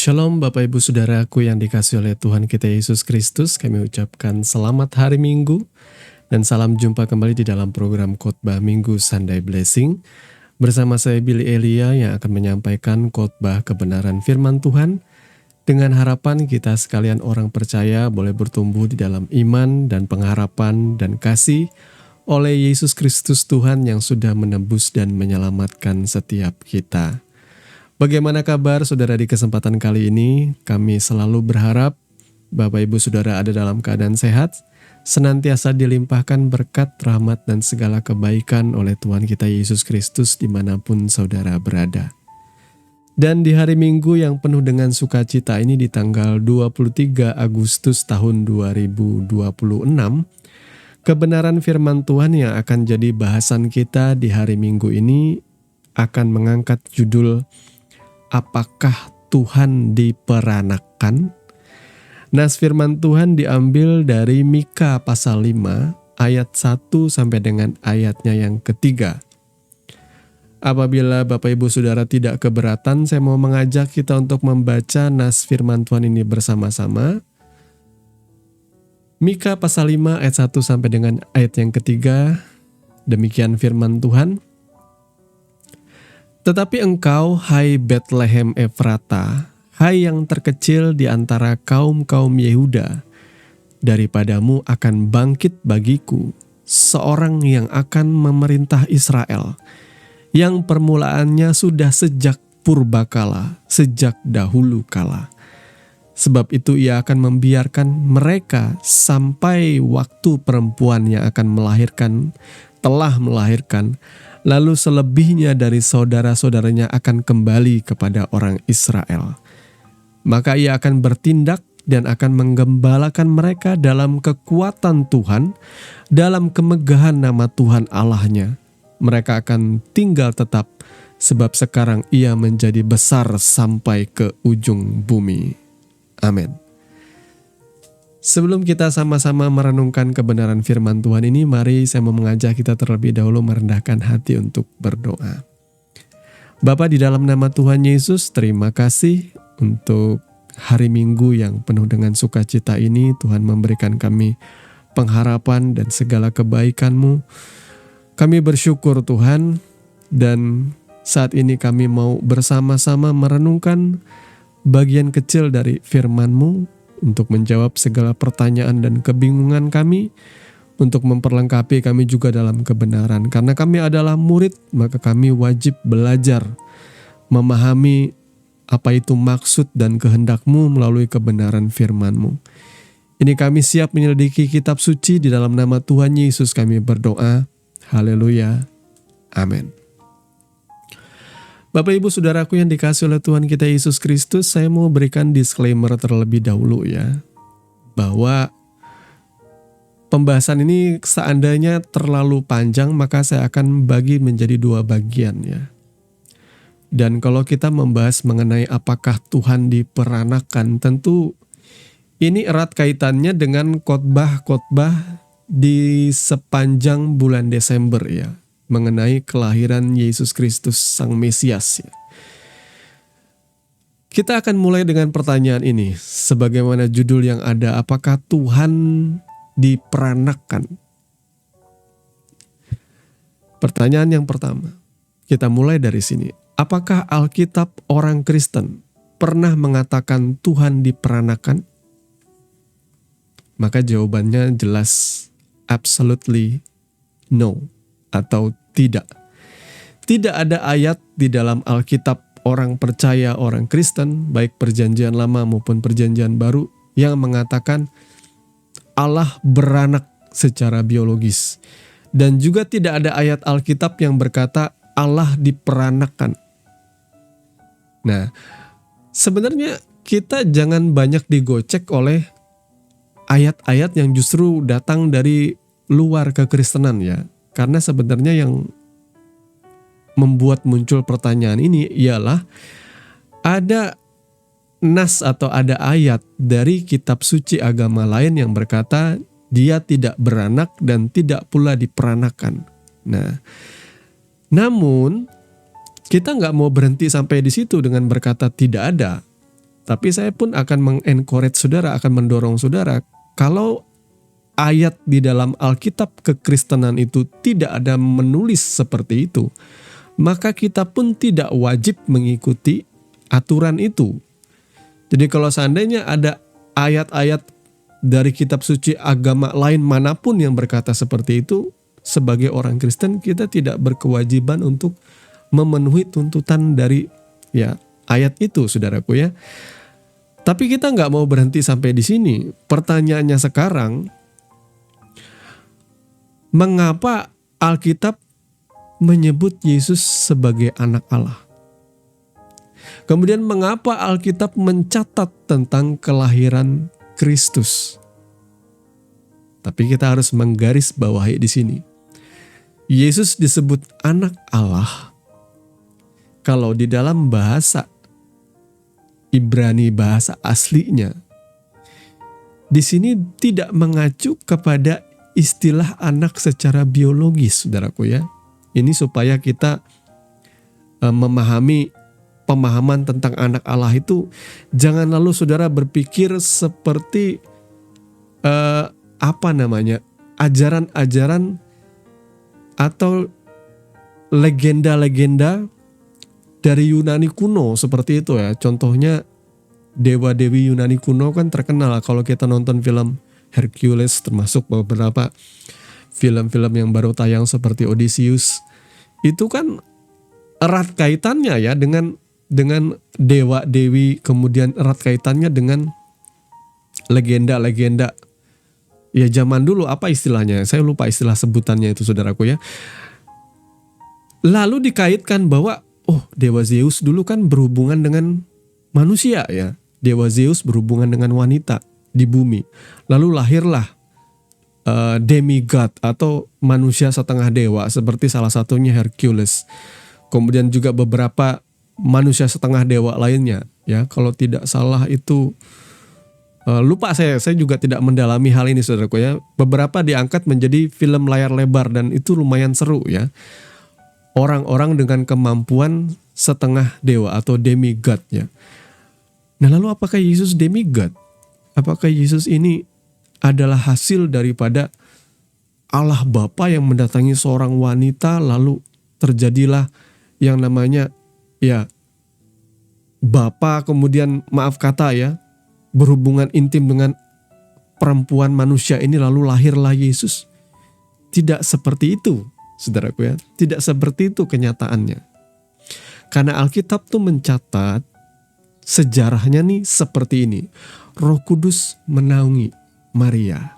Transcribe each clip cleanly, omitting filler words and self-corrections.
Shalom Bapak Ibu Saudaraku yang dikasihi oleh Tuhan kita Yesus Kristus. Kami ucapkan selamat hari Minggu dan salam jumpa kembali di dalam program Khotbah Minggu Sunday Blessing. Bersama saya Billy Elia yang akan menyampaikan khotbah kebenaran firman Tuhan. Dengan harapan kita sekalian orang percaya boleh bertumbuh di dalam iman dan pengharapan dan kasih oleh Yesus Kristus Tuhan yang sudah menebus dan menyelamatkan setiap kita. Bagaimana kabar saudara di kesempatan kali ini? Kami selalu berharap Bapak Ibu Saudara ada dalam keadaan sehat, senantiasa dilimpahkan berkat, rahmat, dan segala kebaikan oleh Tuhan kita Yesus Kristus dimanapun saudara berada. Dan di hari Minggu yang penuh dengan sukacita ini di tanggal 23 Agustus tahun 2026, kebenaran firman Tuhan yang akan jadi bahasan kita di hari Minggu ini akan mengangkat judul Apakah Tuhan diperanakan? Nas firman Tuhan diambil dari Mika pasal 5 ayat 1 sampai dengan ayatnya yang ketiga. Apabila Bapak Ibu Saudara tidak keberatan, saya mau mengajak kita untuk membaca nas firman Tuhan ini bersama-sama. Mika pasal 5 ayat 1 sampai dengan ayat yang ketiga. Demikian firman Tuhan. Tetapi engkau, hai Betlehem Efrata, hai yang terkecil di antara kaum-kaum Yehuda, daripadamu akan bangkit bagiku seorang yang akan memerintah Israel, yang permulaannya sudah sejak purbakala, sejak dahulu kala. Sebab itu ia akan membiarkan mereka sampai waktu perempuan yang akan melahirkan, telah melahirkan, lalu selebihnya dari saudara-saudaranya akan kembali kepada orang Israel. Maka ia akan bertindak dan akan menggembalakan mereka dalam kekuatan Tuhan, dalam kemegahan nama Tuhan Allahnya. Mereka akan tinggal tetap, sebab sekarang ia menjadi besar sampai ke ujung bumi. Amin. Sebelum kita sama-sama merenungkan kebenaran firman Tuhan ini, mari saya mau mengajak kita terlebih dahulu merendahkan hati untuk berdoa. Bapa, di dalam nama Tuhan Yesus, terima kasih untuk hari Minggu yang penuh dengan sukacita ini. Tuhan memberikan kami pengharapan dan segala kebaikan-Mu. Kami bersyukur Tuhan, dan saat ini kami mau bersama-sama merenungkan bagian kecil dari firman-Mu untuk menjawab segala pertanyaan dan kebingungan kami, untuk memperlengkapi kami juga dalam kebenaran. Karena kami adalah murid, maka kami wajib belajar memahami apa itu maksud dan kehendak-Mu melalui kebenaran firman-Mu. Ini kami siap menyelidiki kitab suci, di dalam nama Tuhan Yesus kami berdoa. Haleluya. Amin. Bapak Ibu Saudaraku yang dikasihi oleh Tuhan kita Yesus Kristus, saya mau berikan disclaimer terlebih dahulu ya, bahwa pembahasan ini seandainya terlalu panjang, maka saya akan bagi menjadi dua bagian ya. Dan kalau kita membahas mengenai apakah Tuhan diperanakan, tentu ini erat kaitannya dengan khotbah-khotbah di sepanjang bulan Desember ya, mengenai kelahiran Yesus Kristus Sang Mesias. Kita akan mulai dengan pertanyaan ini, sebagaimana judul yang ada, apakah Tuhan diperanakan? Pertanyaan yang pertama, kita mulai dari sini. Apakah Alkitab orang Kristen pernah mengatakan Tuhan diperanakan? Maka jawabannya jelas, absolutely no, atau tidak. Tidak ada ayat di dalam Alkitab orang percaya, orang Kristen, baik perjanjian lama maupun perjanjian baru, yang mengatakan Allah beranak secara biologis. Dan juga tidak ada ayat Alkitab yang berkata Allah diperanakan. Nah, sebenarnya kita jangan banyak digocek oleh ayat-ayat yang justru datang dari luar kekristenan ya. Karena sebenarnya yang membuat muncul pertanyaan ini ialah ada nas atau ada ayat dari kitab suci agama lain yang berkata dia tidak beranak dan tidak pula diperanakan. Nah, namun kita nggak mau berhenti sampai di situ dengan berkata tidak ada. Tapi saya pun akan mengencourage saudara, akan mendorong saudara, kalau ayat di dalam Alkitab kekristenan itu tidak ada menulis seperti itu, maka kita pun tidak wajib mengikuti aturan itu. Jadi kalau seandainya ada ayat-ayat dari kitab suci agama lain manapun yang berkata seperti itu, sebagai orang Kristen kita tidak berkewajiban untuk memenuhi tuntutan dari ayat itu, saudaraku ya. Tapi kita nggak mau berhenti sampai di sini. Pertanyaannya sekarang, mengapa Alkitab menyebut Yesus sebagai anak Allah? Kemudian mengapa Alkitab mencatat tentang kelahiran Kristus? Tapi kita harus menggarisbawahi di sini. Yesus disebut anak Allah kalau di dalam bahasa Ibrani, bahasa aslinya, di sini tidak mengacu kepada istilah anak secara biologis, saudaraku ya. Ini supaya kita memahami pemahaman tentang anak Allah itu, jangan lalu saudara berpikir seperti ajaran-ajaran atau legenda-legenda dari Yunani kuno seperti itu ya. Contohnya dewa-dewi Yunani kuno kan terkenal kalau kita nonton film Hercules, termasuk beberapa film-film yang baru tayang seperti Odysseus. Itu kan erat kaitannya ya dengan dewa-dewi, kemudian erat kaitannya dengan legenda-legenda. Ya zaman dulu apa istilahnya? Saya lupa istilah sebutannya itu, saudaraku ya. Lalu dikaitkan bahwa dewa Zeus dulu kan berhubungan dengan manusia ya. Dewa Zeus berhubungan dengan wanita di bumi. Lalu lahirlah demigod atau manusia setengah dewa seperti salah satunya Hercules. Kemudian juga beberapa manusia setengah dewa lainnya ya. Kalau tidak salah itu lupa saya juga tidak mendalami hal ini, saudaraku ya. Beberapa diangkat menjadi film layar lebar dan itu lumayan seru ya. Orang-orang dengan kemampuan setengah dewa atau demigod ya. Nah lalu apakah Yesus demigod? Apakah Yesus ini adalah hasil daripada Allah Bapa yang mendatangi seorang wanita lalu terjadilah yang namanya Bapa kemudian berhubungan intim dengan perempuan manusia ini lalu lahirlah Yesus? Tidak seperti itu, saudaraku ya. Tidak seperti itu kenyataannya. Karena Alkitab tuh mencatat sejarahnya nih seperti ini. Roh Kudus menaungi Maria.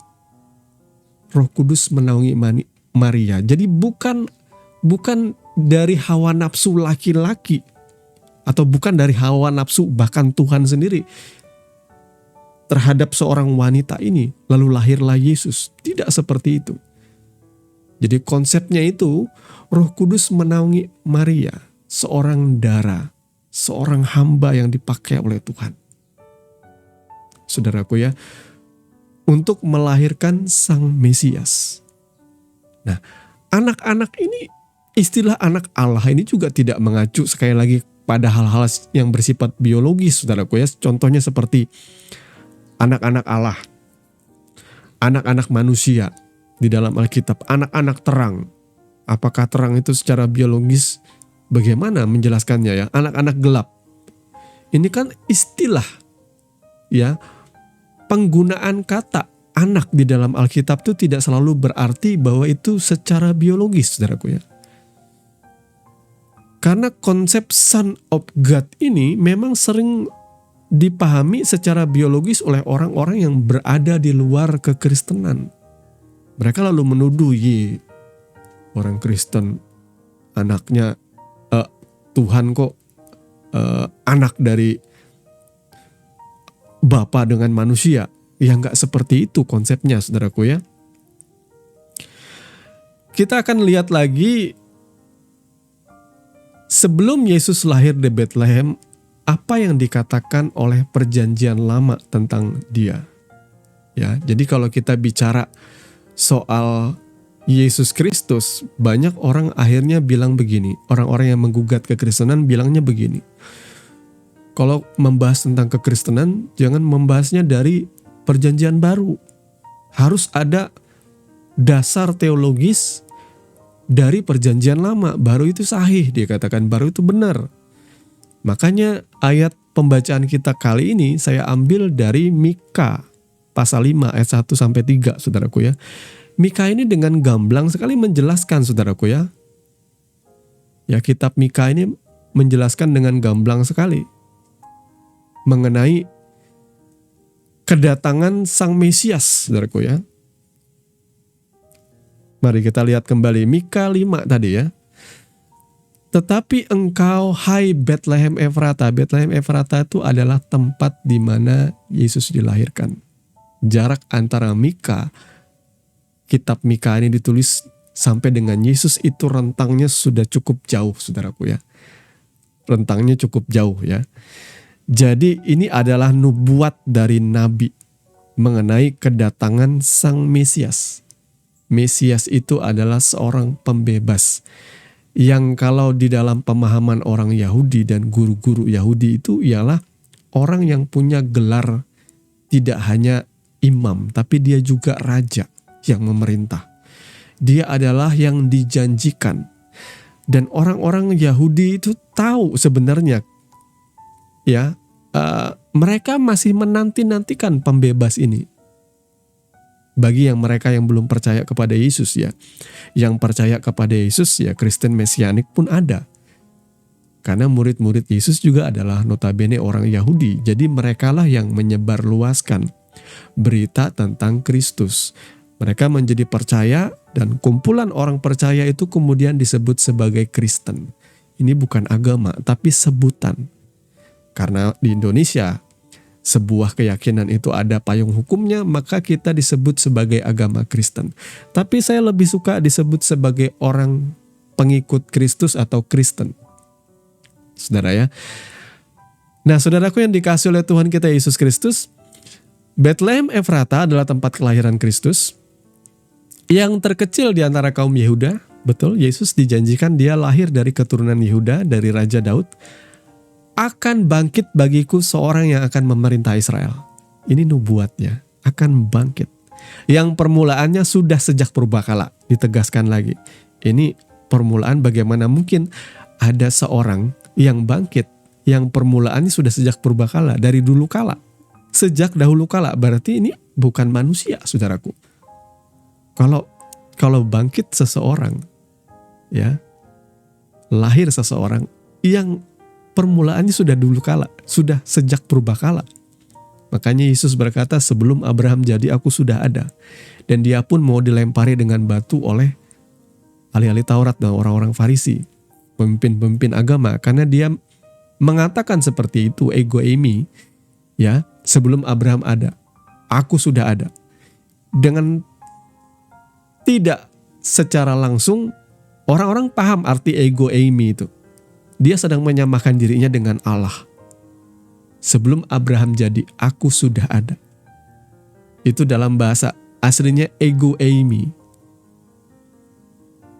Roh Kudus menaungi Maria. Jadi bukan dari hawa nafsu laki-laki atau bukan dari hawa nafsu bahkan Tuhan sendiri terhadap seorang wanita ini lalu lahirlah Yesus. Tidak seperti itu. Jadi konsepnya itu Roh Kudus menaungi Maria, seorang dara, seorang hamba yang dipakai oleh Tuhan. Saudaraku ya, untuk melahirkan Sang Mesias. Nah, anak-anak ini, istilah anak Allah ini juga tidak mengacu sekali lagi pada hal-hal yang bersifat biologis, saudaraku ya. Contohnya seperti anak-anak Allah, anak-anak manusia di dalam Alkitab, anak-anak terang. Apakah terang itu secara biologis? Bagaimana menjelaskannya ya? Anak-anak gelap. Ini kan istilah ya. Penggunaan kata anak di dalam Alkitab itu tidak selalu berarti bahwa itu secara biologis, saudaraku ya. Karena konsep Son of God ini memang sering dipahami secara biologis oleh orang-orang yang berada di luar kekristenan. Mereka lalu menuduh orang Kristen anaknya Tuhan kok anak dari Bapa dengan manusia. Ya nggak seperti itu konsepnya, saudaraku ya. Kita akan lihat lagi sebelum Yesus lahir di Bethlehem, apa yang dikatakan oleh perjanjian lama tentang dia. Ya, jadi kalau kita bicara soal Yesus Kristus, banyak orang akhirnya bilang begini. Orang-orang yang menggugat kekristenan bilangnya begini. Kalau membahas tentang kekristenan, jangan membahasnya dari perjanjian baru. Harus ada dasar teologis dari perjanjian lama, baru itu sahih, dia katakan baru itu benar. Makanya ayat pembacaan kita kali ini saya ambil dari Mika pasal 5 ayat 1-3, saudaraku ya. Mika ini dengan gamblang sekali menjelaskan, saudaraku ya. Ya, kitab Mika ini menjelaskan dengan gamblang sekali mengenai kedatangan Sang Mesias, saudaraku ya. Mari kita lihat kembali Mika 5 tadi ya. Tetapi engkau, hai Betlehem Efrata. Betlehem Efrata itu adalah tempat di mana Yesus dilahirkan. Jarak antara Mika, kitab Mika ini ditulis sampai dengan Yesus itu rentangnya sudah cukup jauh, saudaraku ya. Rentangnya cukup jauh ya. Jadi ini adalah nubuat dari Nabi mengenai kedatangan Sang Mesias. Mesias itu adalah seorang pembebas yang kalau di dalam pemahaman orang Yahudi dan guru-guru Yahudi itu ialah orang yang punya gelar tidak hanya imam, tapi dia juga raja yang memerintah. Dia adalah yang dijanjikan. Dan orang-orang Yahudi itu tahu sebenarnya ya, mereka masih menanti-nantikan pembebas ini. Bagi yang mereka yang belum percaya kepada Yesus ya. Yang percaya kepada Yesus ya Kristen Mesianik pun ada. Karena murid-murid Yesus juga adalah notabene orang Yahudi. Jadi merekalah yang menyebarluaskan berita tentang Kristus. Mereka menjadi percaya dan kumpulan orang percaya itu kemudian disebut sebagai Kristen. Ini bukan agama tapi sebutan. Karena di Indonesia sebuah keyakinan itu ada payung hukumnya, maka kita disebut sebagai agama Kristen. Tapi saya lebih suka disebut sebagai orang pengikut Kristus atau Kristen. Saudara ya. Nah, saudaraku yang dikasihi oleh Tuhan kita Yesus Kristus, Betlehem Efrata adalah tempat kelahiran Kristus yang terkecil di antara kaum Yehuda. Betul, Yesus dijanjikan dia lahir dari keturunan Yehuda, dari Raja Daud. Akan bangkit bagiku seorang yang akan memerintah Israel. Ini nubuatnya, akan bangkit. Yang permulaannya sudah sejak purbakala, ditegaskan lagi. Ini permulaan bagaimana mungkin ada seorang yang bangkit, yang permulaannya sudah sejak purbakala, dari dulu kala. Sejak dahulu kala, berarti ini bukan manusia, saudaraku. Kalau bangkit seseorang, ya, lahir seseorang yang permulaannya sudah dulu kala, sudah sejak purbakala. Makanya Yesus berkata, sebelum Abraham jadi aku sudah ada. Dan dia pun mau dilempari dengan batu oleh ahli-ahli Taurat dan orang-orang Farisi, pemimpin-pemimpin agama, karena dia mengatakan seperti itu, ego eimi, ya, sebelum Abraham ada, aku sudah ada. Dengan tidak secara langsung orang-orang paham arti ego eimi itu. Dia sedang menyamakan dirinya dengan Allah. Sebelum Abraham jadi, aku sudah ada. Itu dalam bahasa aslinya ego eimi.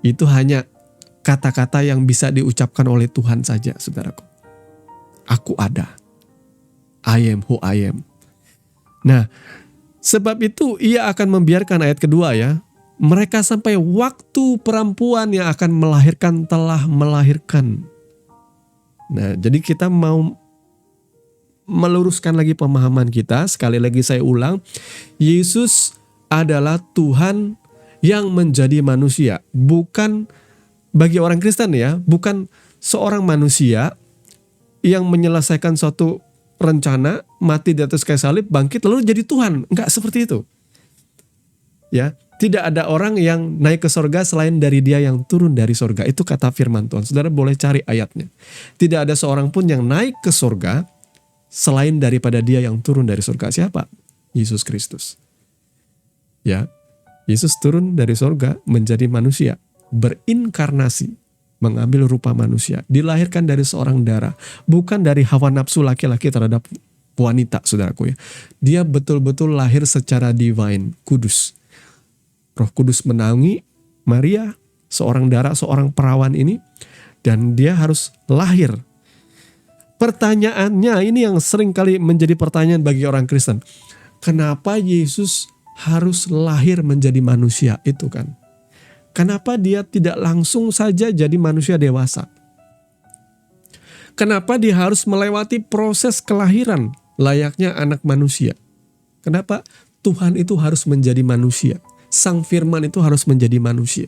Itu hanya kata-kata yang bisa diucapkan oleh Tuhan saja, saudaraku. Aku ada. I am who I am. Nah, sebab itu ia akan membiarkan ayat kedua ya. Mereka sampai waktu perempuan yang akan melahirkan telah melahirkan. Nah, jadi kita mau meluruskan lagi pemahaman kita. Sekali lagi saya ulang, Yesus adalah Tuhan yang menjadi manusia. Bukan bagi orang Kristen ya, bukan seorang manusia yang menyelesaikan suatu rencana, mati di atas kayu salib, bangkit lalu jadi Tuhan. Enggak seperti itu. Ya, tidak ada orang yang naik ke sorga selain dari dia yang turun dari sorga. Itu kata firman Tuhan. Saudara boleh cari ayatnya. Tidak ada seorang pun yang naik ke sorga selain daripada dia yang turun dari sorga. Siapa? Yesus Kristus. Ya, Yesus turun dari sorga menjadi manusia. Berinkarnasi. Mengambil rupa manusia. Dilahirkan dari seorang darah. Bukan dari hawa nafsu laki-laki terhadap wanita, saudaraku ya. Dia betul-betul lahir secara divine, kudus. Roh Kudus menaungi Maria, seorang darah, seorang perawan ini. Dan dia harus lahir Pertanyaannya ini yang sering kali menjadi pertanyaan bagi orang Kristen. Kenapa Yesus harus lahir menjadi manusia itu kan? Kenapa dia tidak langsung saja jadi manusia dewasa? Kenapa dia harus melewati proses kelahiran layaknya anak manusia? Kenapa Tuhan itu harus menjadi manusia? Sang Firman itu harus menjadi manusia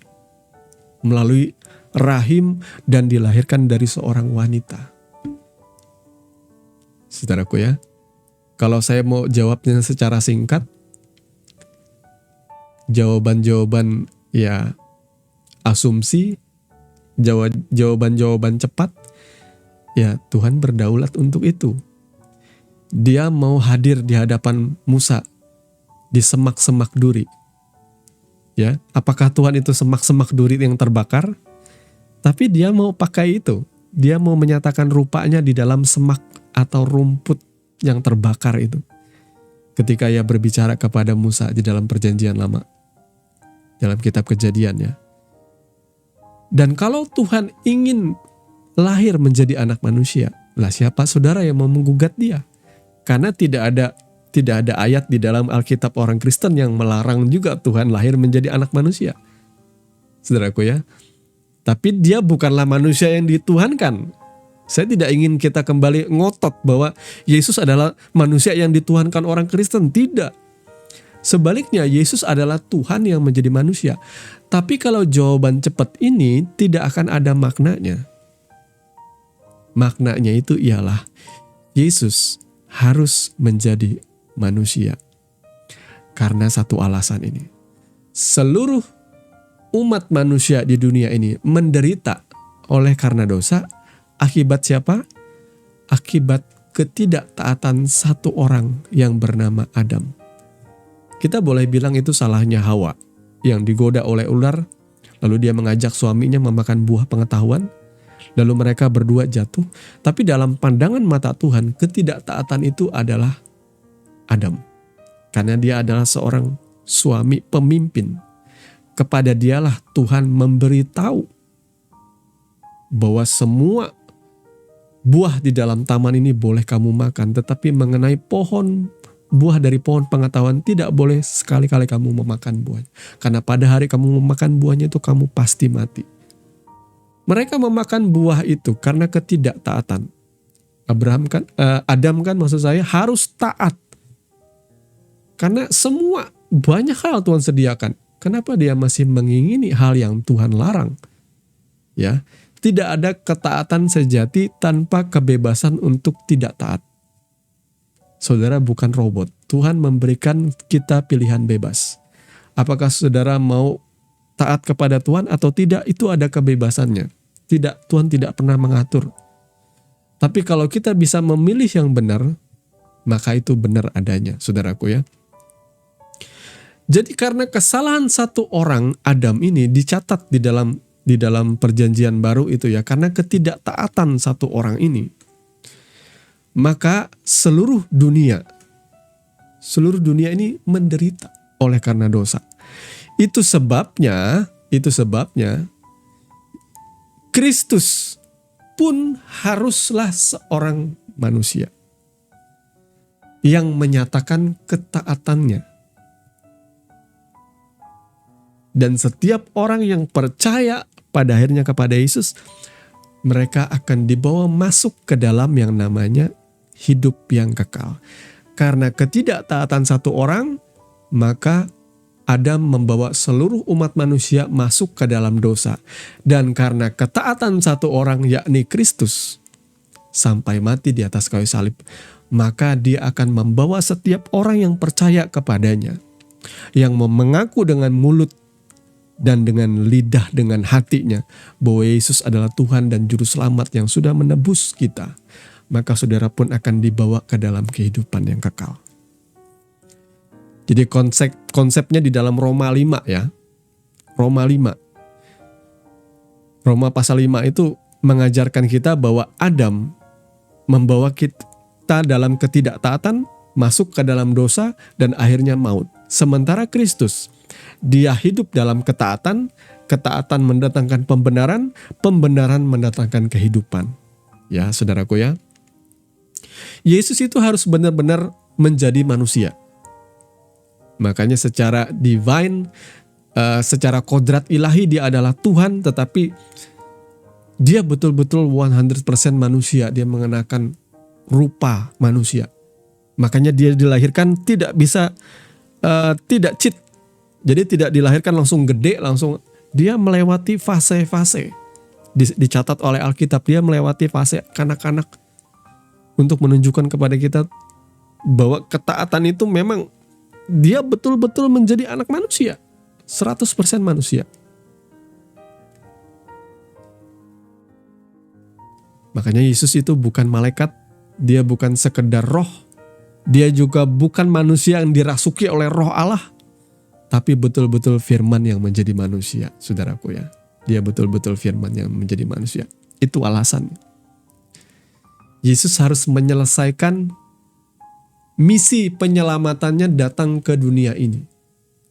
melalui rahim dan dilahirkan dari seorang wanita. Saudaraku ya, kalau saya mau jawabnya secara singkat, jawaban-jawaban ya asumsi, jawaban-jawaban cepat, ya Tuhan berdaulat untuk itu. Dia mau hadir di hadapan Musa di semak-semak duri. Ya, apakah Tuhan itu semak-semak duri yang terbakar? Tapi dia mau pakai itu. Dia mau menyatakan rupanya di dalam semak atau rumput yang terbakar itu. Ketika ia berbicara kepada Musa di dalam perjanjian lama. Dalam kitab Kejadian ya. Dan kalau Tuhan ingin lahir menjadi anak manusia, lah siapa saudara yang mau menggugat dia? Karena tidak ada ayat di dalam Alkitab orang Kristen yang melarang juga Tuhan lahir menjadi anak manusia. Saudaraku ya. Tapi dia bukanlah manusia yang dituhankan. Saya tidak ingin kita kembali ngotot bahwa Yesus adalah manusia yang dituhankan orang Kristen. Tidak. Sebaliknya Yesus adalah Tuhan yang menjadi manusia. Tapi kalau jawaban cepat ini tidak akan ada maknanya. Maknanya itu ialah Yesus harus menjadi manusia. Karena satu alasan ini. Seluruh umat manusia di dunia ini menderita oleh karena dosa. Akibat siapa? Akibat ketidaktaatan satu orang yang bernama Adam. Kita boleh bilang itu salahnya Hawa yang digoda oleh ular, lalu dia mengajak suaminya memakan buah pengetahuan, lalu mereka berdua jatuh. Tapi dalam pandangan mata Tuhan, ketidaktaatan itu adalah Adam. Karena dia adalah seorang suami pemimpin. Kepada dialah Tuhan memberitahu bahwa semua buah di dalam taman ini boleh kamu makan, tetapi mengenai buah dari pohon pengetahuan tidak boleh sekali-kali kamu memakan buahnya. Karena pada hari kamu memakan buahnya itu kamu pasti mati. Mereka memakan buah itu karena ketidaktaatan. Adam kan maksud saya harus taat. Karena semua banyak hal Tuhan sediakan. Kenapa dia masih mengingini hal yang Tuhan larang? Ya. Tidak ada ketaatan sejati tanpa kebebasan untuk tidak taat. Saudara bukan robot. Tuhan memberikan kita pilihan bebas. Apakah saudara mau taat kepada Tuhan atau tidak, itu ada kebebasannya. Tidak, Tuhan tidak pernah mengatur. Tapi kalau kita bisa memilih yang benar, maka itu benar adanya, saudaraku ya. Jadi karena kesalahan satu orang, Adam ini dicatat di dalam perjanjian baru itu ya, karena ketidaktaatan satu orang ini, maka seluruh dunia ini menderita oleh karena dosa. Itu sebabnya Kristus pun haruslah seorang manusia yang menyatakan ketaatannya. Dan setiap orang yang percaya pada akhirnya kepada Yesus, mereka akan dibawa masuk ke dalam yang namanya hidup yang kekal. Karena ketidaktaatan satu orang, maka Adam membawa seluruh umat manusia masuk ke dalam dosa. Dan karena ketaatan satu orang, yakni Kristus, sampai mati di atas kayu salib, maka dia akan membawa setiap orang yang percaya kepadanya, yang mengaku dengan mulut dan dengan lidah, dengan hatinya, bahwa Yesus adalah Tuhan dan Juru Selamat yang sudah menebus kita, maka saudara pun akan dibawa ke dalam kehidupan yang kekal. Jadi konsepnya di dalam Roma 5 ya. Roma pasal 5 itu mengajarkan kita bahwa Adam membawa kita dalam ketidaktaatan, masuk ke dalam dosa, dan akhirnya maut. Sementara Kristus, dia hidup dalam ketaatan mendatangkan pembenaran mendatangkan kehidupan. Ya, saudaraku ya. Yesus itu harus benar-benar menjadi manusia. Makanya secara divine, secara kodrat ilahi dia adalah Tuhan, tetapi dia betul-betul 100% manusia. Dia mengenakan rupa manusia. Makanya dia dilahirkan tidak bisa, tidak cheat. Jadi tidak dilahirkan langsung gede, langsung dia melewati fase-fase. Dicatat oleh Alkitab, dia melewati fase kanak-kanak untuk menunjukkan kepada kita bahwa ketaatan itu memang dia betul-betul menjadi anak manusia. 100% manusia. Makanya Yesus itu bukan malaikat, dia bukan sekedar roh, dia juga bukan manusia yang dirasuki oleh roh Allah, tapi betul-betul firman yang menjadi manusia, saudaraku ya. Dia betul-betul firman yang menjadi manusia. Itu alasan. Yesus harus menyelesaikan misi penyelamatannya datang ke dunia ini.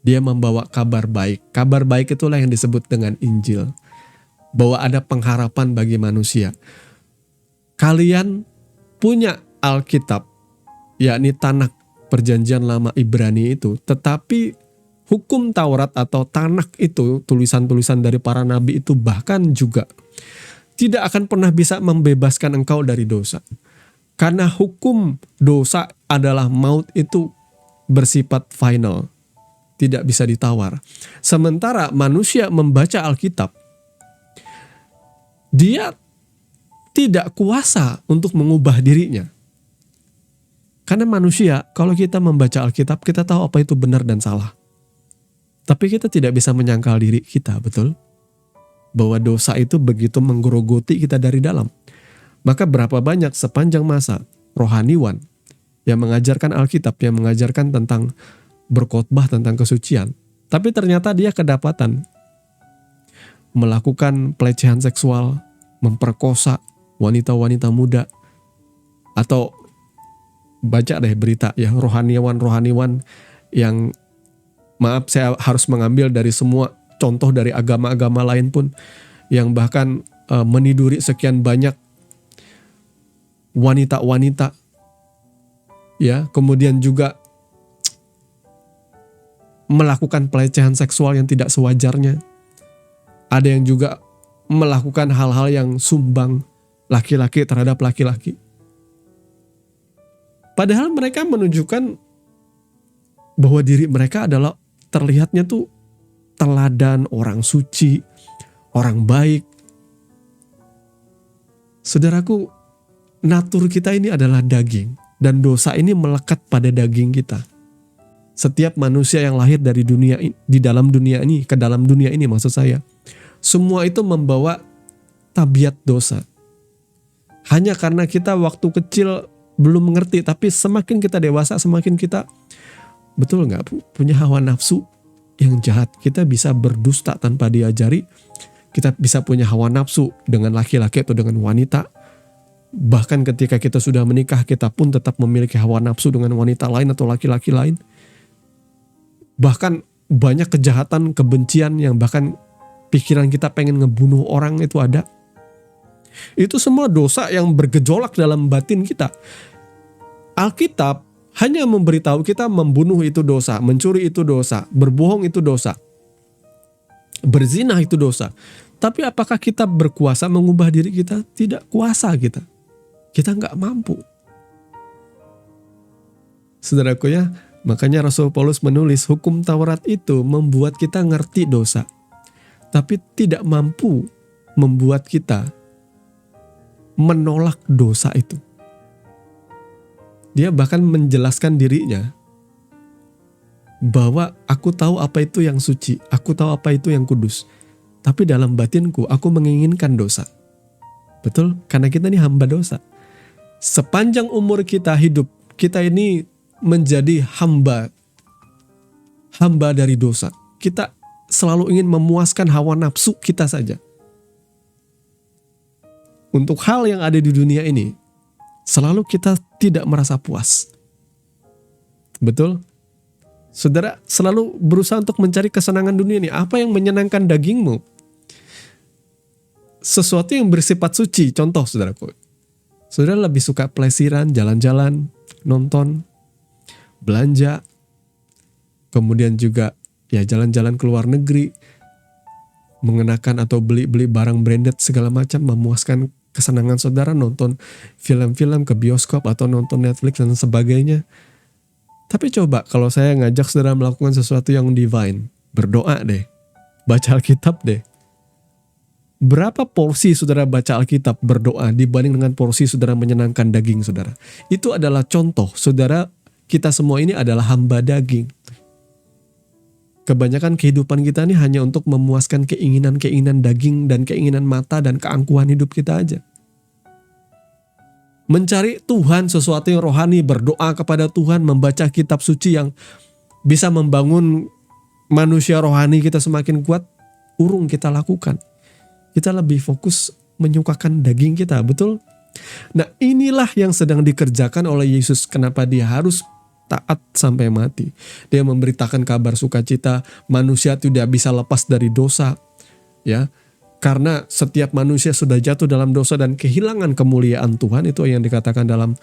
Dia membawa kabar baik. Kabar baik itulah yang disebut dengan Injil. Bahwa ada pengharapan bagi manusia. Kalian punya Alkitab, yakni Tanakh Perjanjian Lama Ibrani itu, tetapi hukum Taurat atau Tanakh itu, tulisan-tulisan dari para nabi itu bahkan juga tidak akan pernah bisa membebaskan engkau dari dosa. Karena hukum dosa adalah maut itu bersifat final. Tidak bisa ditawar. Sementara manusia membaca Alkitab, dia tidak kuasa untuk mengubah dirinya. Karena manusia, kalau kita membaca Alkitab, kita tahu apa itu benar dan salah. Tapi kita tidak bisa menyangkal diri kita, betul? Bahwa dosa itu begitu menggerogoti kita dari dalam. Maka berapa banyak sepanjang masa rohaniwan yang mengajarkan Alkitab, yang mengajarkan tentang berkhotbah tentang kesucian. Tapi ternyata dia kedapatan melakukan pelecehan seksual, memperkosa wanita-wanita muda. Atau baca deh berita ya, rohaniwan-rohaniwan yang, maaf saya harus mengambil dari semua contoh dari agama-agama lain pun, yang bahkan meniduri sekian banyak wanita-wanita, ya, kemudian juga melakukan pelecehan seksual yang tidak sewajarnya. Ada yang juga melakukan hal-hal yang sumbang laki-laki terhadap laki-laki. Padahal mereka menunjukkan bahwa diri mereka adalah terlihatnya tuh teladan, orang suci, orang baik. Saudaraku, natur kita ini adalah daging, dan dosa ini melekat pada daging kita. Setiap manusia yang lahir dari dunia ini, di dalam dunia ini, ke dalam dunia ini maksud saya, semua itu membawa tabiat dosa. Hanya karena kita waktu kecil belum mengerti, tapi semakin kita dewasa, semakin kita, betul nggak, punya hawa nafsu yang jahat. Kita bisa berdusta tanpa diajari. Kita bisa punya hawa nafsu dengan laki-laki atau dengan wanita. Bahkan ketika kita sudah menikah, kita pun tetap memiliki hawa nafsu dengan wanita lain atau laki-laki lain. Bahkan banyak kejahatan, kebencian yang bahkan pikiran kita pengen ngebunuh orang itu ada. Itu semua dosa yang bergejolak dalam batin kita. Alkitab hanya memberitahu kita membunuh itu dosa, mencuri itu dosa, berbohong itu dosa, berzina itu dosa. Tapi apakah kita berkuasa mengubah diri kita? Tidak kuasa kita. Kita nggak mampu. Saudaraku ya, makanya Rasul Paulus menulis hukum Taurat itu membuat kita ngerti dosa, tapi tidak mampu membuat kita menolak dosa itu. Dia bahkan menjelaskan dirinya bahwa aku tahu apa itu yang suci, aku tahu apa itu yang kudus, tapi dalam batinku aku menginginkan dosa. Betul? Karena kita ini hamba dosa. Sepanjang umur kita hidup, kita ini menjadi hamba dari dosa. Kita selalu ingin memuaskan hawa nafsu kita saja. Untuk hal yang ada di dunia ini, selalu kita tidak merasa puas. Betul? Saudara selalu berusaha untuk mencari kesenangan dunia ini. Apa yang menyenangkan dagingmu? Sesuatu yang bersifat suci. Contoh saudaraku, Saudara lebih suka plesiran, jalan-jalan, nonton, belanja, kemudian juga ya jalan-jalan ke luar negeri, mengenakan atau beli-beli barang branded segala macam, memuaskan kesenangan saudara, nonton film-film ke bioskop atau nonton Netflix dan sebagainya. Tapi coba kalau saya ngajak saudara melakukan sesuatu yang divine, berdoa deh, baca Alkitab deh. Berapa porsi saudara baca Alkitab, berdoa dibanding dengan porsi saudara menyenangkan daging saudara? Itu adalah contoh, saudara, kita semua ini adalah hamba daging. Kebanyakan kehidupan kita ini hanya untuk memuaskan keinginan-keinginan daging dan keinginan mata dan keangkuhan hidup kita aja. Mencari Tuhan, sesuatu yang rohani, berdoa kepada Tuhan, membaca kitab suci yang bisa membangun manusia rohani kita semakin kuat, urung kita lakukan. Kita lebih fokus menyukakan daging kita, betul? Nah, inilah yang sedang dikerjakan oleh Yesus. Kenapa dia harus taat sampai mati? Dia memberitakan kabar sukacita, manusia tidak bisa lepas dari dosa, ya. Karena setiap manusia sudah jatuh dalam dosa dan kehilangan kemuliaan Tuhan, itu yang dikatakan dalam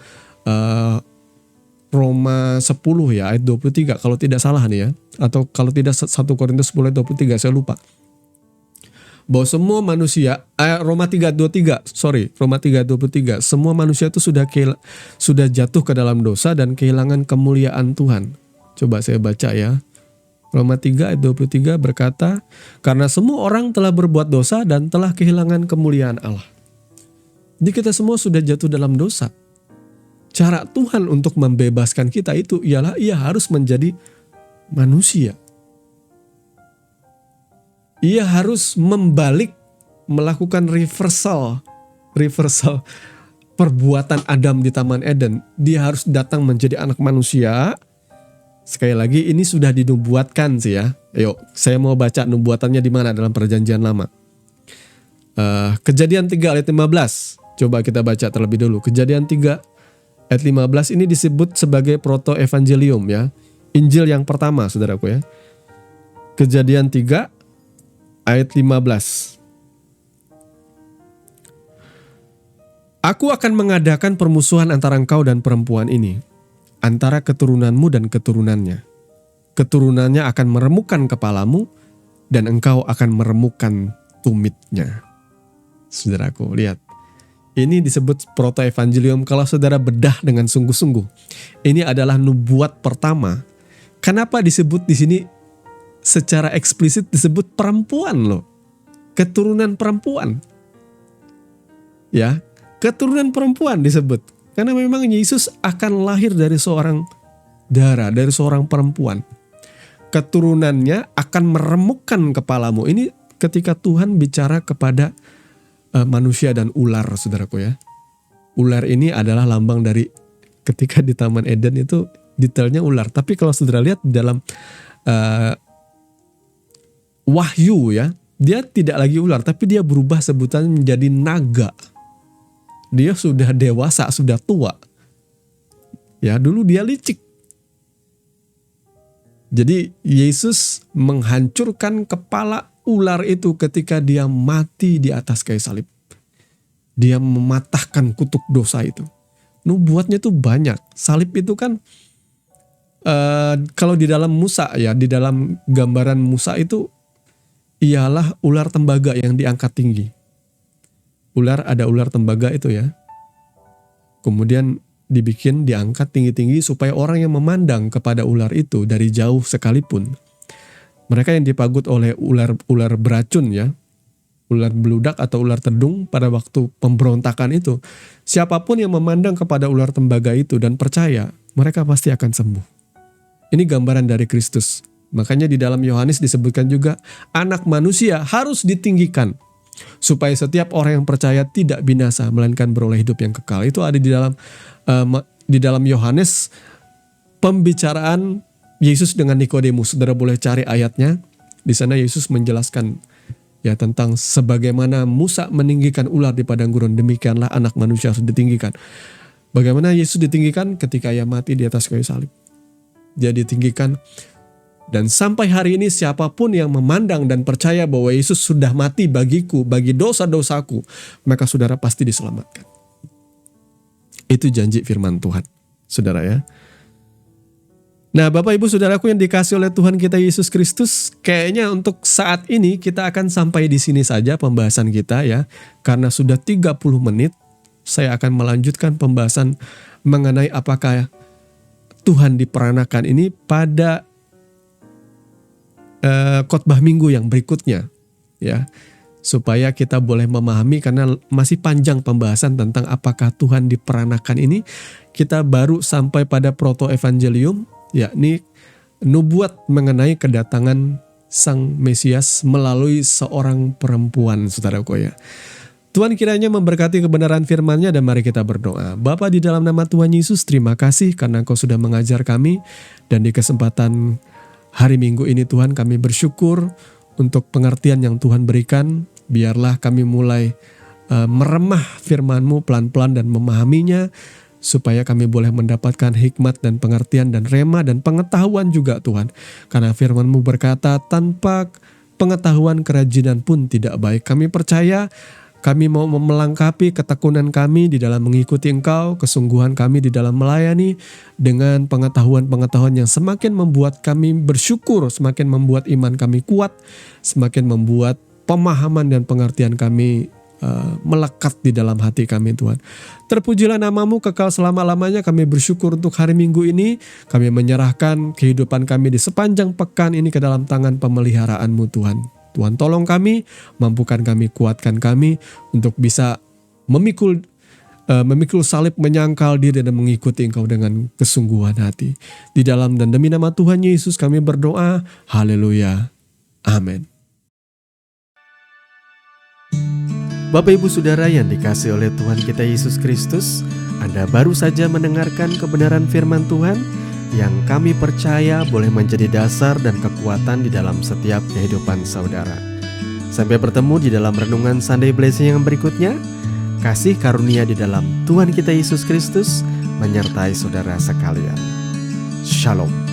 Roma 10 ya ayat 23 kalau tidak salah nih ya, atau kalau tidak 1 Korintus 10 ayat 23, saya lupa. Bahwa semua manusia, Roma 3:23, semua manusia itu sudah jatuh ke dalam dosa dan kehilangan kemuliaan Tuhan. Coba saya baca ya. Roma 3 ayat 23 berkata, karena semua orang telah berbuat dosa dan telah kehilangan kemuliaan Allah. Jadi kita semua sudah jatuh dalam dosa. Cara Tuhan untuk membebaskan kita itu ialah ia harus menjadi manusia. Ia harus membalik, melakukan reversal perbuatan Adam di Taman Eden. Dia harus datang menjadi anak manusia. Sekali lagi ini sudah dinubuatkan sih ya. Ayo, saya mau baca nubuatannya di mana dalam Perjanjian Lama. Kejadian 3 ayat 15. Coba kita baca terlebih dulu. Kejadian 3 ayat 15 ini disebut sebagai proto-evangelium ya. Injil yang pertama, saudaraku ya. Kejadian 3 ayat 15. Aku akan mengadakan permusuhan antara engkau dan perempuan ini, antara keturunanmu dan keturunannya. Keturunannya akan meremukkan kepalamu, dan engkau akan meremukkan tumitnya. Saudaraku, lihat. Ini disebut proto-evangelium kalau saudara bedah dengan sungguh-sungguh. Ini adalah nubuat pertama. Kenapa disebut di sini secara eksplisit disebut perempuan loh. Keturunan perempuan. Ya, keturunan perempuan disebut. Karena memang Yesus akan lahir dari seorang darah, dari seorang perempuan. Keturunannya akan meremukkan kepalamu. Ini ketika Tuhan bicara kepada manusia dan ular, saudaraku ya. Ular ini adalah lambang dari ketika di Taman Eden itu detailnya ular. Tapi kalau saudara lihat di dalam Wahyu ya, dia tidak lagi ular, tapi dia berubah sebutannya menjadi naga. Dia sudah dewasa, sudah tua. Ya, dulu dia licik. Jadi Yesus menghancurkan kepala ular itu ketika dia mati di atas kayu salib. Dia mematahkan kutuk dosa itu. Nubuatnya tuh banyak. Salib itu kan kalau di dalam Musa ya, di dalam gambaran Musa itu ialah ular tembaga yang diangkat tinggi. Ada ular tembaga itu ya. Kemudian diangkat tinggi-tinggi supaya orang yang memandang kepada ular itu dari jauh sekalipun. Mereka yang dipagut oleh ular beracun ya. Ular beludak atau ular tedung pada waktu pemberontakan itu. Siapapun yang memandang kepada ular tembaga itu dan percaya, mereka pasti akan sembuh. Ini gambaran dari Kristus. Makanya di dalam Yohanes disebutkan juga anak manusia harus ditinggikan supaya setiap orang yang percaya tidak binasa melainkan beroleh hidup yang kekal. Itu ada di dalam Yohanes pembicaraan Yesus dengan Nikodemus. Saudara boleh cari ayatnya. Di sana Yesus menjelaskan ya tentang sebagaimana Musa meninggikan ular di padang gurun, demikianlah anak manusia harus ditinggikan. Bagaimana Yesus ditinggikan? Ketika ia mati di atas kayu salib. Dia ditinggikan. Dan sampai hari ini siapapun yang memandang dan percaya bahwa Yesus sudah mati bagiku, bagi dosa-dosaku, maka saudara pasti diselamatkan. Itu janji firman Tuhan, saudara ya. Nah, Bapak Ibu Saudaraku yang dikasih oleh Tuhan kita Yesus Kristus, kayaknya untuk saat ini kita akan sampai di sini saja pembahasan kita ya. Karena sudah 30 menit, saya akan melanjutkan pembahasan mengenai apakah Tuhan diperanakan ini pada khotbah minggu yang berikutnya ya. Supaya kita boleh memahami, karena masih panjang pembahasan tentang apakah Tuhan diperanakan ini. Kita baru sampai pada proto-evangelium, yakni nubuat mengenai kedatangan Sang Mesias melalui seorang perempuan, saudaraku ya. Tuhan kiranya memberkati kebenaran firman-Nya, dan mari kita berdoa. Bapa, di dalam nama Tuhan Yesus, terima kasih karena Engkau sudah mengajar kami, dan di kesempatan hari Minggu ini Tuhan, kami bersyukur untuk pengertian yang Tuhan berikan. Biarlah kami mulai meremah firman-Mu pelan-pelan dan memahaminya, supaya kami boleh mendapatkan hikmat dan pengertian dan rema dan pengetahuan juga Tuhan. Karena firman-Mu berkata, tanpa pengetahuan kerajinan pun tidak baik. Kami percaya kami mau melengkapi ketekunan kami di dalam mengikuti Engkau, kesungguhan kami di dalam melayani dengan pengetahuan-pengetahuan yang semakin membuat kami bersyukur, semakin membuat iman kami kuat, semakin membuat pemahaman dan pengertian kami melekat di dalam hati kami Tuhan. Terpujilah nama-Mu kekal selama-lamanya. Kami bersyukur untuk hari Minggu ini. Kami menyerahkan kehidupan kami di sepanjang pekan ini ke dalam tangan pemeliharaan-Mu Tuhan. Tuhan tolong kami, mampukan kami, kuatkan kami untuk bisa memikul salib, menyangkal diri dan mengikuti Engkau dengan kesungguhan hati. Di dalam dan demi nama Tuhan Yesus kami berdoa. Haleluya. Amin. Bapak Ibu Saudara yang dikasihi oleh Tuhan kita Yesus Kristus, Anda baru saja mendengarkan kebenaran firman Tuhan yang kami percaya boleh menjadi dasar dan kekuatan di dalam setiap kehidupan saudara. Sampai bertemu di dalam renungan Sunday Blessing yang berikutnya. Kasih karunia di dalam Tuhan kita Yesus Kristus menyertai saudara sekalian. Shalom.